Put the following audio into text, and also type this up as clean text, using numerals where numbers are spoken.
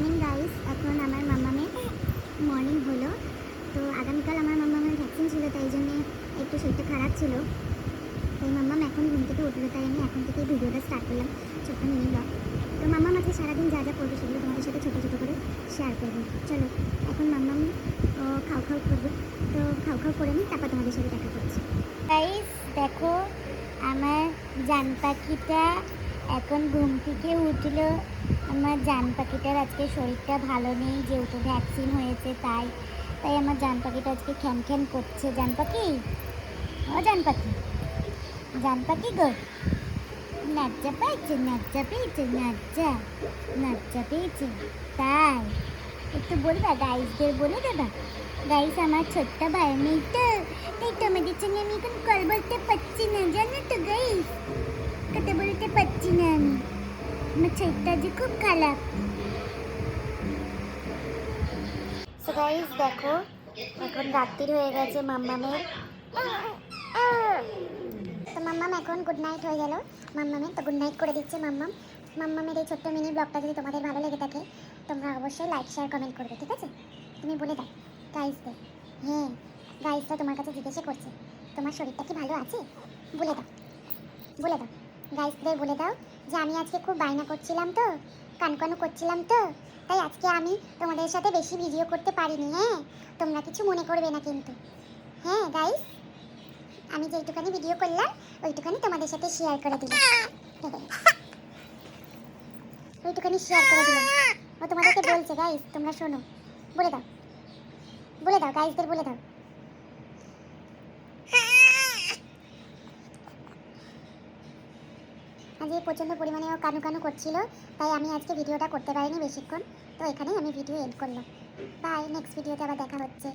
Morning guys, এখন আমার মাম্মামের morning হলো। তো আগামীকাল আমার মাম্মামের ভ্যাকসিন ছিল, তাই জন্যে একটু শরীরটা খারাপ ছিল। তাই মাম্মাম এখন ঘুম থেকে উঠলো, তাই আমি এখন থেকে ভিডিওটা স্টার্ট করলাম, ছোট্ট মিনি ব্লগ। তো মাম্মাম আজকে সারাদিন যা যা করবে সেগুলো তোমাদের সাথে ছোটো ছোটো করে শেয়ার করবো। চলো এখন মাম্মাম খাও খাও করবে, তো খাও খাও করে নিই, তারপর তোমাদের সাথে দেখা করছি। গাইস দেখো, আমার জান পাখিটা এখন ঘুম থেকে উঠলো। আমার জান পাখিটার আজকে শরীরটা ভালো নেই, যেহেতু ভ্যাকসিন হয়েছে তাই তাই আমার জান পাখিটা আজকে খ্যান খ্যান করছে। জান পাখি, ও জান পাখি, জান পাখি গো, নাচা পেয়েছে, নাচা পেয়েছে, নাচা নাচা পেয়েছে। তাই একটু বলবা গাইসদের, বলে দেবা গাইস আমার ছোট্ট ভাই নেই তো, তাই তোমাদের সঙ্গে আমি এখন কল বলতে পারছি না, জানো তো গাইস, কথা বলতে পারছি না আমি, আমার শরীরটা যে খুব খারাপ। সো গাইস দেখো, এখন রাত্রির হয়ে গেছে মাম্মামের। তো মাম্মাম এখন গুড নাইট হয়ে গেল মাম্মামের, তো গুড নাইট করে দিচ্ছে মাম্মাম। মাম্মামের এই ছোট্ট মিনি ব্লগটা যদি তোমাদের ভালো লেগে থাকে তোমরা অবশ্যই লাইক শেয়ার কমেন্ট করবে, ঠিক আছে? তুমি বলে দাও গাইসদের, হ্যাঁ গাইসরা তোমার কাছে জিজ্ঞাসা করছে তোমার শরীরটা কি ভালো আছে, বলে দাও, বলে দাও গাইসদের, বলে দাও যে আমি আজকে খুব বায়না করছিলাম তো, কানকানু করছিলাম তো, তাই আজকে আমি তোমাদের সাথে বেশি ভিডিও করতে পারিনি। হ্যাঁ, তোমরা কিছু মনে করবে না কিন্তু। হ্যাঁ গাইস, আমি যেটুখানি ভিডিও করলাম ওইটুখানি তোমাদের সাথে শেয়ার করে দিলাম, ওইটুখানি শেয়ার করে দিলাম। ও তোমাদেরকে বলছে গাইস, তোমরা শোনো, বলে দাও, বলে দাও গাইসদের, বলে দাও। আজকে প্রচণ্ড পরিমাণে ও কানু কানু করছিল, তাই আমি আজকে ভিডিওটা করতে পারিনি বেশিক্ষণ। তো এখানেই আমি ভিডিও এন্ড করলাম। বাই, নেক্সট ভিডিওতে আবার দেখা হচ্ছে।